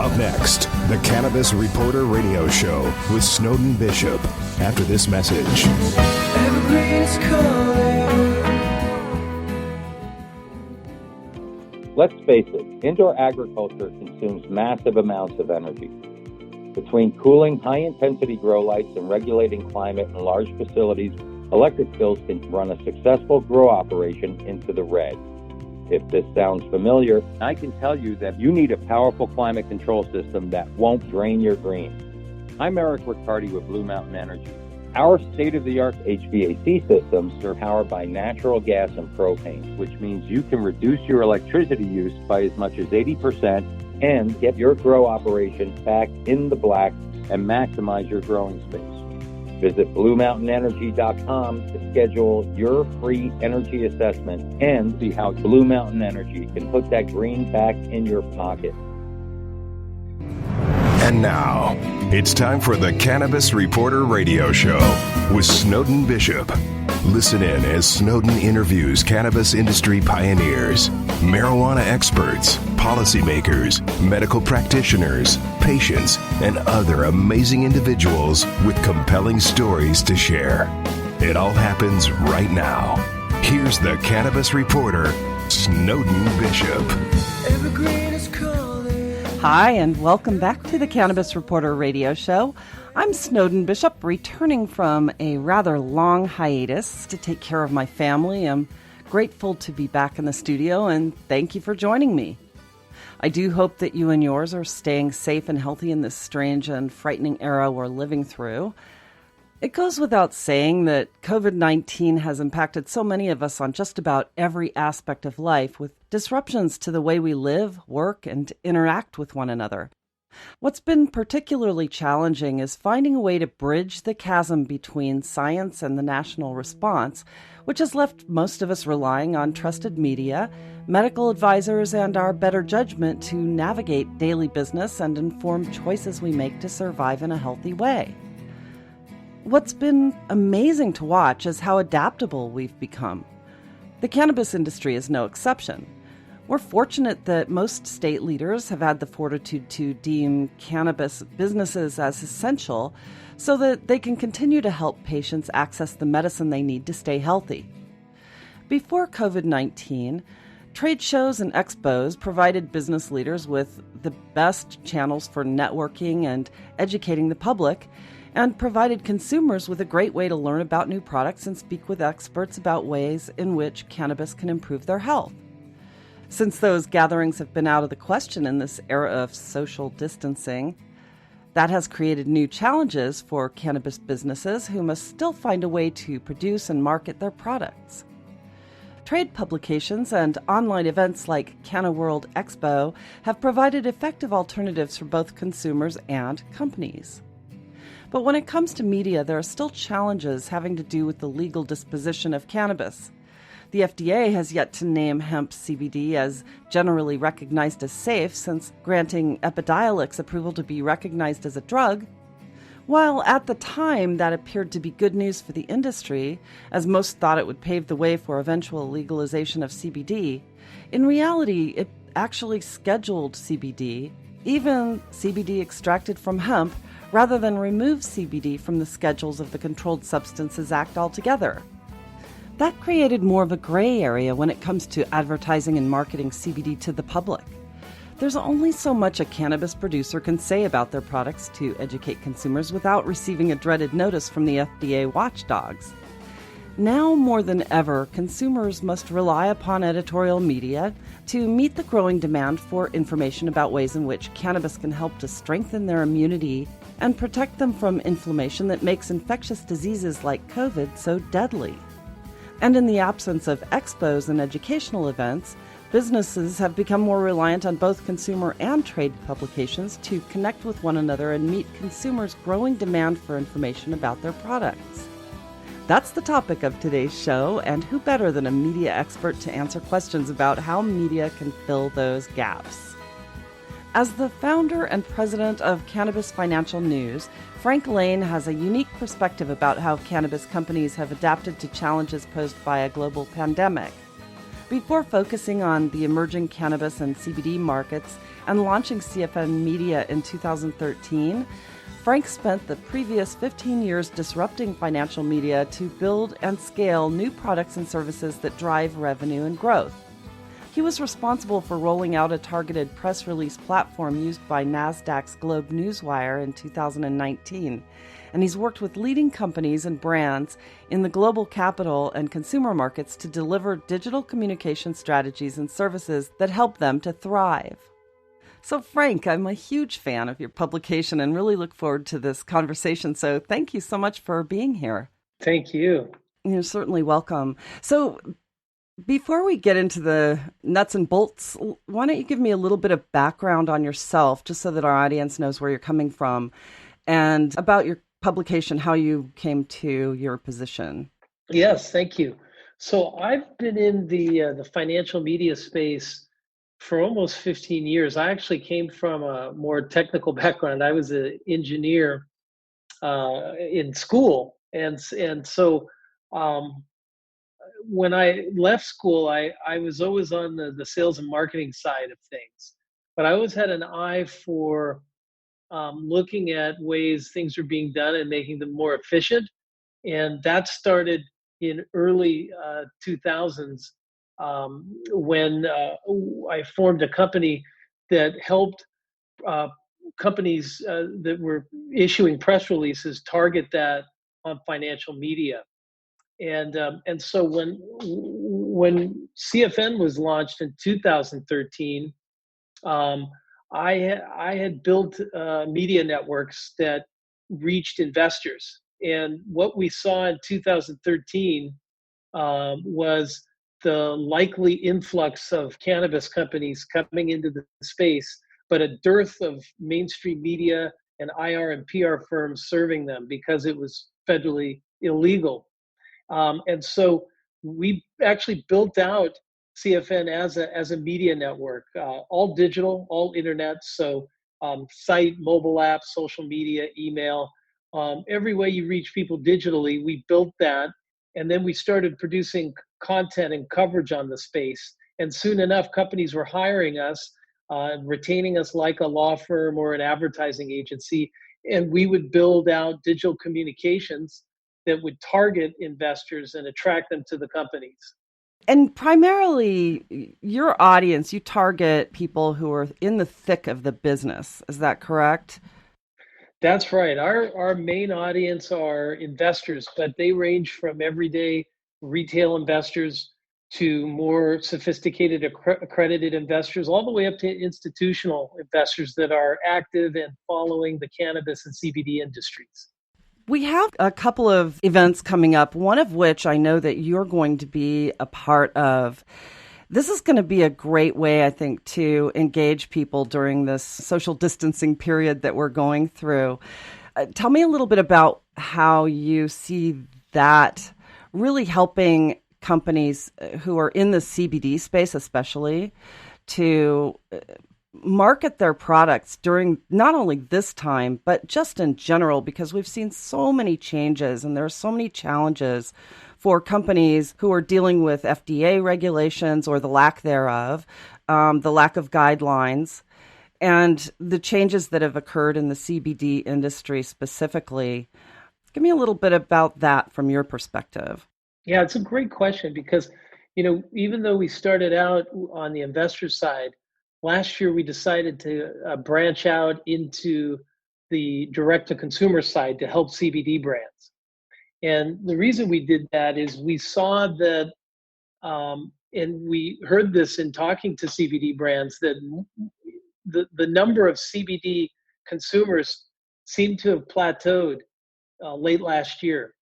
Up next, the Cannabis Reporter Radio Show with Snowden Bishop. After this message. Evergreen's calling. Let's face it, indoor agriculture consumes massive amounts of energy. Between cooling high-intensity grow lights and regulating climate in large facilities, electric bills can run a successful grow operation into the red. If this sounds familiar, I can tell you that you need a powerful climate control system that won't drain your greens. I'm Eric Riccardi with Blue Mountain Energy. Our state-of-the-art HVAC systems are powered by natural gas and propane, which means you can reduce your electricity use by as much as 80% and get your grow operation back in the black and maximize your growing space. Visit BlueMountainEnergy.com to schedule your free energy assessment and see how Blue Mountain Energy can put that green back in your pocket. And now, it's time for the Cannabis Reporter Radio Show with Snowden Bishop. Listen in as Snowden interviews cannabis industry pioneers, marijuana experts, policymakers, medical practitioners, patients, and other amazing individuals with compelling stories to share. It all happens right now. Here's the Cannabis Reporter, Snowden Bishop. Evergreen is calling. Hi, and welcome back to the Cannabis Reporter Radio Show. I'm Snowden Bishop, returning from a rather long hiatus to take care of my family. I'm grateful to be back in the studio, and thank you for joining me. I do hope that you and yours are staying safe and healthy in this strange and frightening era we're living through. It goes without saying that COVID-19 has impacted so many of us on just about every aspect of life, with disruptions to the way we live, work, and interact with one another. What's been particularly challenging is finding a way to bridge the chasm between science and the national response, which has left most of us relying on trusted media, medical advisors, and our better judgment to navigate daily business and inform choices we make to survive in a healthy way. What's been amazing to watch is how adaptable we've become. The cannabis industry is no exception. We're fortunate that most state leaders have had the fortitude to deem cannabis businesses as essential so that they can continue to help patients access the medicine they need to stay healthy. Before COVID-19, trade shows and expos provided business leaders with the best channels for networking and educating the public, and provided consumers with a great way to learn about new products and speak with experts about ways in which cannabis can improve their health. Since those gatherings have been out of the question in this era of social distancing, that has created new challenges for cannabis businesses who must still find a way to produce and market their products. Trade publications and online events like Canna World Expo have provided effective alternatives for both consumers and companies. But when it comes to media, there are still challenges having to do with the legal disposition of cannabis. The FDA has yet to name hemp CBD as generally recognized as safe, since granting Epidiolex approval to be recognized as a drug. While at the time that appeared to be good news for the industry, as most thought it would pave the way for eventual legalization of CBD, in reality it actually scheduled CBD, even CBD extracted from hemp, rather than remove CBD from the schedules of the Controlled Substances Act altogether. That created more of a gray area when it comes to advertising and marketing CBD to the public. There's only so much a cannabis producer can say about their products to educate consumers without receiving a dreaded notice from the FDA watchdogs. Now more than ever, consumers must rely upon editorial media to meet the growing demand for information about ways in which cannabis can help to strengthen their immunity and protect them from inflammation that makes infectious diseases like COVID so deadly. And in the absence of expos and educational events, businesses have become more reliant on both consumer and trade publications to connect with one another and meet consumers' growing demand for information about their products. That's the topic of today's show, and who better than a media expert to answer questions about how media can fill those gaps. As the founder and president of Cannabis Financial News, Frank Lane has a unique perspective about how cannabis companies have adapted to challenges posed by a global pandemic. before focusing on the emerging cannabis and CBD markets and launching CFN Media in 2013. Frank spent the previous 15 years disrupting financial media to build and scale new products and services that drive revenue and growth. He was responsible for rolling out a targeted press release platform used by NASDAQ's Globe Newswire in 2019. And he's worked with leading companies and brands in the global capital and consumer markets to deliver digital communication strategies and services that help them to thrive. So, Frank, I'm a huge fan of your publication and really look forward to this conversation. So thank you so much for being here. Thank you. You're certainly welcome. So before we get into the nuts and bolts, why don't you give me a little bit of background on yourself, just so that our audience knows where you're coming from, and about your publication, how you came to your position. Yes, thank you. So I've been in the financial media space for almost 15 years. I actually came from a more technical background. I was an engineer in school, and so when I left school, I was always on the sales and marketing side of things, but I always had an eye for looking at ways things are being done and making them more efficient. And that started in early 2000s when I formed a company that helped companies that were issuing press releases target that on financial media. And so when CFN was launched in 2013, I had built media networks that reached investors. And what we saw in 2013 was the likely influx of cannabis companies coming into the space, but a dearth of mainstream media and IR and PR firms serving them because it was federally illegal. And so we actually built out CFN as a media network, all digital, all internet. So site, mobile apps, social media, email, every way you reach people digitally, we built that. And then we started producing content and coverage on the space. And soon enough, companies were hiring us, retaining us like a law firm or an advertising agency. And we would build out digital communications that would target investors and attract them to the companies. And primarily, your audience, you target people who are in the thick of the business. Is that correct? That's right. Our main audience are investors, but they range from everyday retail investors to more sophisticated accredited investors, all the way up to institutional investors that are active and following the cannabis and CBD industries. We have a couple of events coming up, one of which I know that you're going to be a part of. This is going to be a great way, I think, to engage people during this social distancing period that we're going through. Tell me a little bit about how you see that really helping companies who are in the CBD space, especially, to market their products during not only this time, but just in general, because we've seen so many changes and there are so many challenges for companies who are dealing with FDA regulations or the lack thereof, the lack of guidelines, and the changes that have occurred in the CBD industry specifically. Give me a little bit about that from your perspective. Yeah, it's a great question because, even though we started out on the investor side, last year we decided to branch out into the direct-to-consumer side to help CBD brands. And the reason we did that is we saw that, and we heard this in talking to CBD brands, that the number of CBD consumers seemed to have plateaued late last year.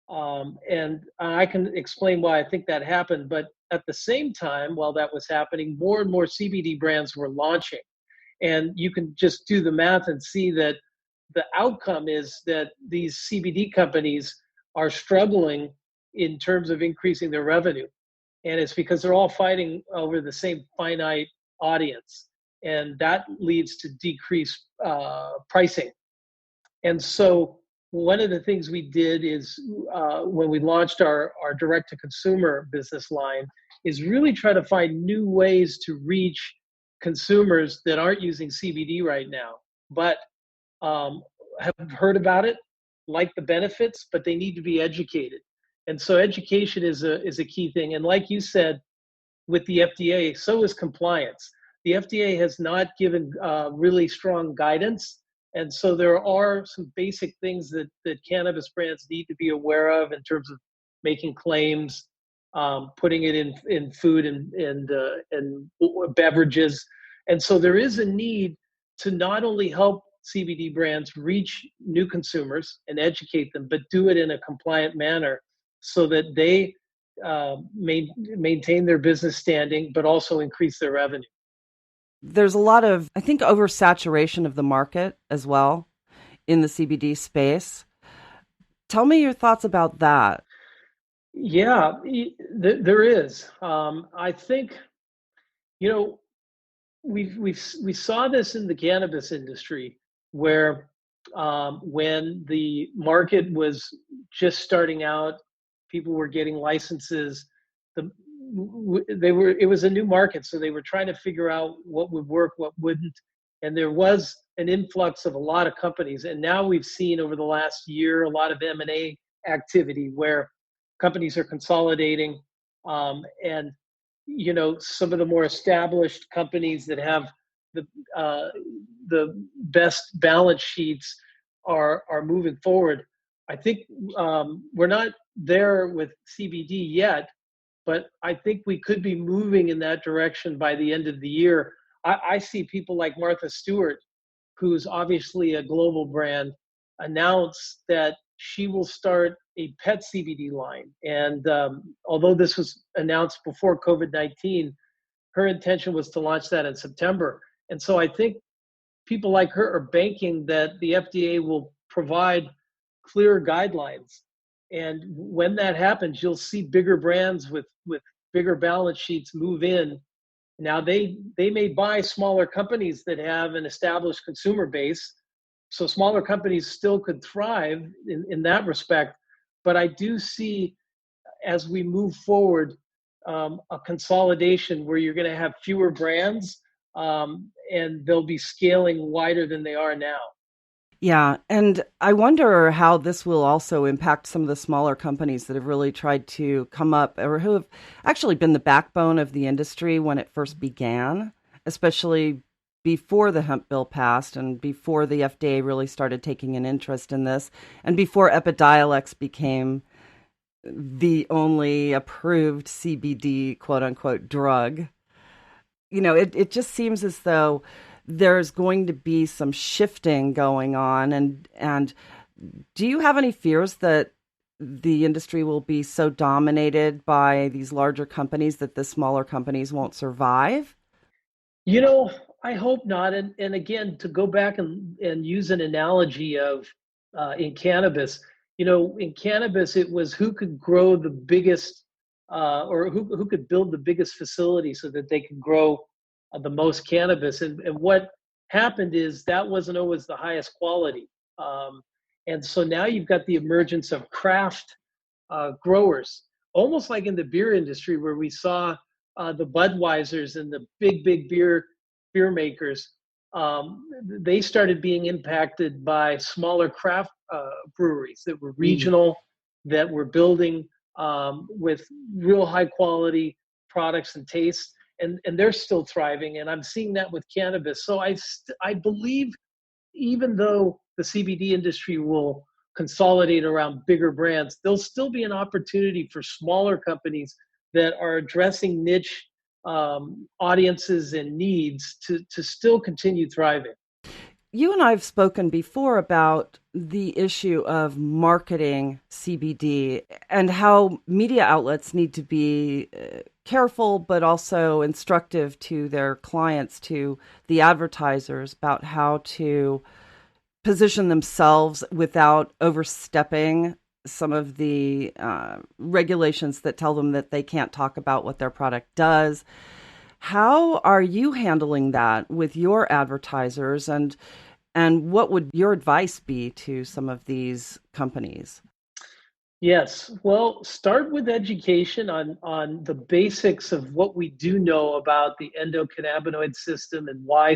And I can explain why I think that happened. But at the same time, while that was happening, more and more CBD brands were launching. And you can just do the math and see that the outcome is that these CBD companies are struggling in terms of increasing their revenue. And it's because they're all fighting over the same finite audience. And that leads to decreased pricing. And so one of the things we did is when we launched our direct-to-consumer business line is really try to find new ways to reach consumers that aren't using CBD right now, but um, have heard about it, like the benefits, but they need to be educated. And so education is a key thing. And like you said, with the FDA, so is compliance. The FDA has not given really strong guidance. And so there are some basic things that cannabis brands need to be aware of in terms of making claims, putting it in food and beverages. And so there is a need to not only help CBD brands reach new consumers and educate them, but do it in a compliant manner so that they maintain their business standing, but also increase their revenue. There's a lot of, I think, oversaturation of the market as well in the CBD space. Tell me your thoughts about that. Yeah, there is. I think, you know, we saw this in the cannabis industry where when the market was just starting out, people were getting licenses. The it was a new market, so they were trying to figure out what would work, what wouldn't, and there was an influx of a lot of companies. And now we've seen over the last year a lot of M&A activity where companies are consolidating, and some of the more established companies that have the best balance sheets are moving forward. I think we're not there with CBD yet, but I think we could be moving in that direction by the end of the year. I see people like Martha Stewart, who's obviously a global brand, announce that she will start a pet CBD line. And although this was announced before COVID-19, her intention was to launch that in September. And so I think people like her are banking that the FDA will provide clear guidelines. And when that happens, you'll see bigger brands with bigger balance sheets move in. Now they may buy smaller companies that have an established consumer base. So smaller companies still could thrive in that respect. But I do see, as we move forward, a consolidation where you're going to have fewer brands, and they'll be scaling wider than they are now. Yeah, and I wonder how this will also impact some of the smaller companies that have really tried to come up or who have actually been the backbone of the industry when it first began, especially before the hemp bill passed and before the FDA really started taking an interest in this and before Epidiolex became the only approved CBD quote unquote drug. It just seems as though there's going to be some shifting going on. And do you have any fears that the industry will be so dominated by these larger companies that the smaller companies won't survive? I hope not. And again, to go back and use an analogy of in cannabis, in cannabis, it was who could grow the biggest or who could build the biggest facility so that they could grow the most cannabis. And what happened is that wasn't always the highest quality. And so now you've got the emergence of craft growers, almost like in the beer industry where we saw the Budweisers and the big beer makers. They started being impacted by smaller craft breweries that were regional, that were building with real high quality products and tastes. And they're still thriving, and I'm seeing that with cannabis. So I believe, even though the CBD industry will consolidate around bigger brands, there'll still be an opportunity for smaller companies that are addressing niche audiences and needs to still continue thriving. You and I have spoken before about the issue of marketing CBD and how media outlets need to be careful, but also instructive to their clients, to the advertisers, about how to position themselves without overstepping some of the regulations that tell them that they can't talk about what their product does. How are you handling that with your advertisers, and what would your advice be to some of these companies? Yes. Well, start with education on the basics of what we do know about the endocannabinoid system and why